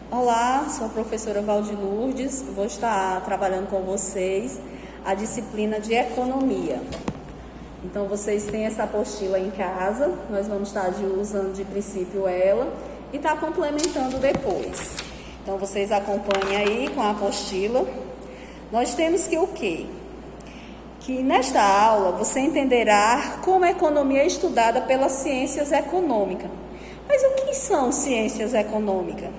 Olá, sou a professora Valde Lourdes, vou estar trabalhando com vocês a disciplina de economia. Então vocês têm essa apostila em casa, nós vamos estar usando de princípio ela e estar complementando depois. Então vocês acompanhem aí com a apostila. Nós temos que o quê? Que nesta aula você entenderá como a economia é estudada pelas ciências econômicas. Mas o que são ciências econômicas?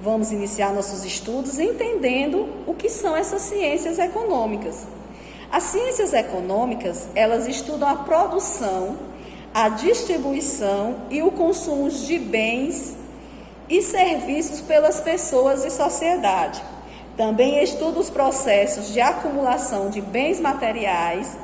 Vamos iniciar nossos estudos entendendo o que são essas ciências econômicas. As ciências econômicas, elas estudam a produção, a distribuição e o consumo de bens e serviços pelas pessoas e sociedade. Também estuda os processos de acumulação de bens materiais,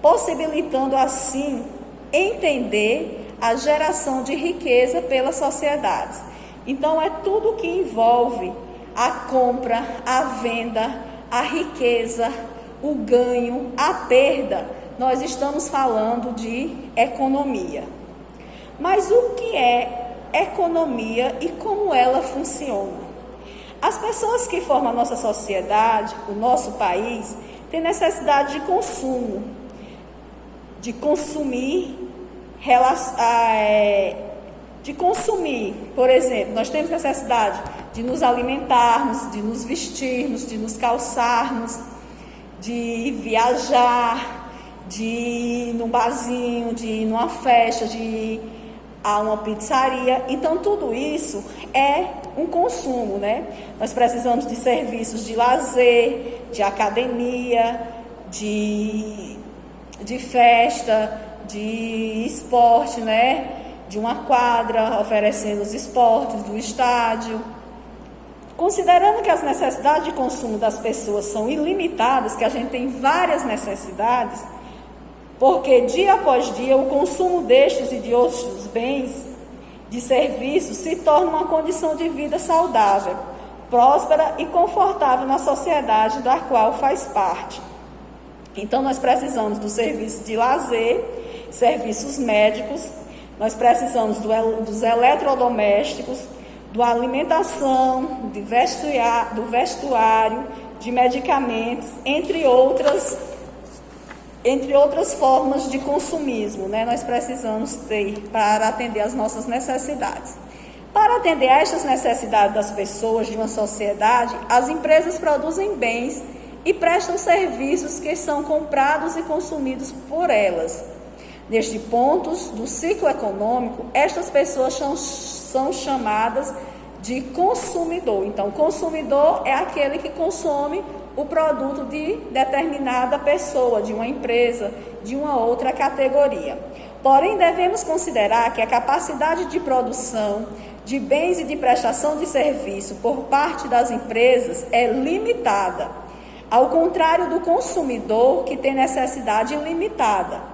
possibilitando assim entender a geração de riqueza pelas sociedades. Então, é tudo que envolve a compra, a venda, a riqueza, o ganho, a perda. Nós estamos falando de economia. Mas o que é economia e como ela funciona? As pessoas que formam a nossa sociedade, o nosso país, têm necessidade de consumo, de consumir, por exemplo, nós temos necessidade de nos alimentarmos, de nos vestirmos, de nos calçarmos, de viajar, de ir num barzinho, de ir numa festa, de ir a uma pizzaria. Então, tudo isso é um consumo, né? Nós precisamos de serviços de lazer, de academia, de festa, de esporte, né? De uma quadra oferecendo os esportes, do estádio. Considerando que as necessidades de consumo das pessoas são ilimitadas, que a gente tem várias necessidades, porque dia após dia o consumo destes e de outros bens, de serviços, se torna uma condição de vida saudável, próspera e confortável na sociedade da qual faz parte. Então nós precisamos do serviço de lazer, serviços médicos, nós precisamos dos eletrodomésticos, da alimentação, do vestuário, de medicamentos, entre outras formas de consumismo, né? Nós precisamos ter para atender às nossas necessidades. Para atender a estas necessidades das pessoas de uma sociedade, as empresas produzem bens e prestam serviços que são comprados e consumidos por elas. Neste ponto do ciclo econômico, estas pessoas são chamadas de consumidor. Então, consumidor é aquele que consome o produto de determinada pessoa, de uma empresa, de uma outra categoria. Porém, devemos considerar que a capacidade de produção de bens e de prestação de serviço por parte das empresas é limitada, ao contrário do consumidor, que tem necessidade ilimitada.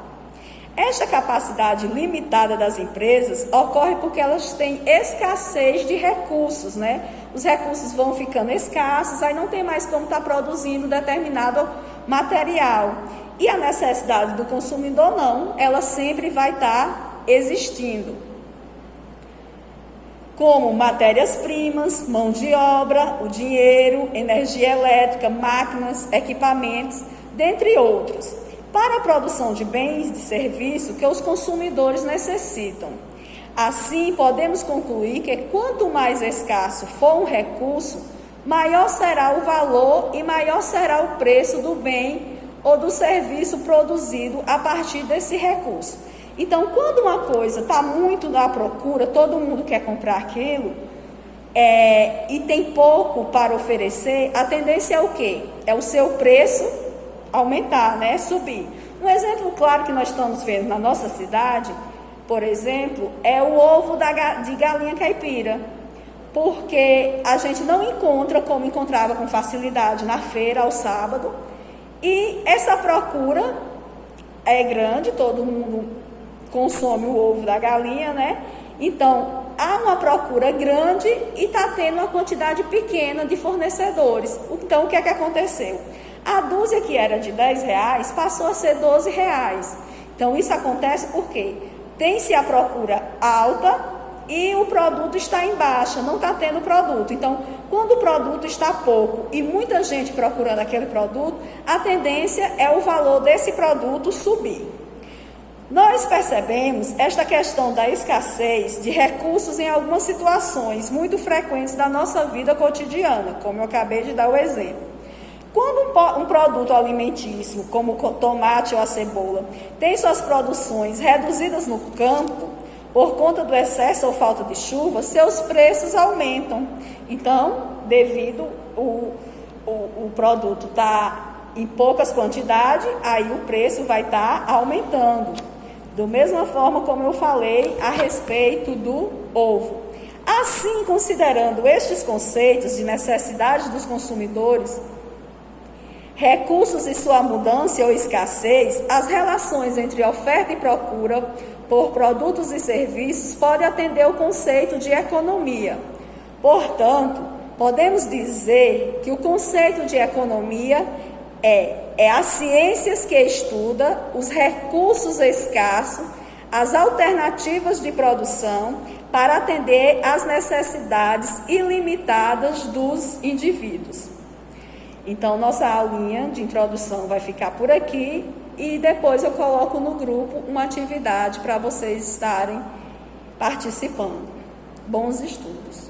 Esta capacidade limitada das empresas ocorre porque elas têm escassez de recursos, né? Os recursos vão ficando escassos, aí não tem mais como estar produzindo determinado material. E a necessidade do consumidor não, ela sempre vai estar existindo. Como matérias-primas, mão de obra, o dinheiro, energia elétrica, máquinas, equipamentos, dentre outros. Para a produção de bens e serviços que os consumidores necessitam. Assim, podemos concluir que quanto mais escasso for um recurso, maior será o valor e maior será o preço do bem ou do serviço produzido a partir desse recurso. Então, quando uma coisa está muito na procura, todo mundo quer comprar aquilo, e tem pouco para oferecer, a tendência é o quê? É o seu preço aumentar, né? Subir. Um exemplo claro que nós estamos vendo na nossa cidade, por exemplo, é o ovo de galinha caipira, porque a gente não encontra como encontrava com facilidade na feira ao sábado, e essa procura é grande, todo mundo consome o ovo da galinha, né? Então, há uma procura grande e está tendo uma quantidade pequena de fornecedores. Então, o que é que aconteceu? A dúzia que era de R$10 passou a ser R$12. Então, isso acontece porque tem-se a procura alta e o produto está em baixa, não está tendo produto. Então, quando o produto está pouco e muita gente procurando aquele produto, a tendência é o valor desse produto subir. Nós percebemos esta questão da escassez de recursos em algumas situações muito frequentes da nossa vida cotidiana, como eu acabei de dar o exemplo. Quando um produto alimentício, como o tomate ou a cebola, tem suas produções reduzidas no campo, por conta do excesso ou falta de chuva, seus preços aumentam. Então, devido o produto estar em poucas quantidades, aí o preço vai estar aumentando. Da mesma forma como eu falei a respeito do ovo. Assim, considerando estes conceitos de necessidade dos consumidores, recursos e sua mudança ou escassez, as relações entre oferta e procura por produtos e serviços podem atender o conceito de economia. Portanto, podemos dizer que o conceito de economia é as ciências que estuda os recursos escassos, as alternativas de produção para atender às necessidades ilimitadas dos indivíduos. Então, nossa aulinha de introdução vai ficar por aqui e depois eu coloco no grupo uma atividade para vocês estarem participando. Bons estudos!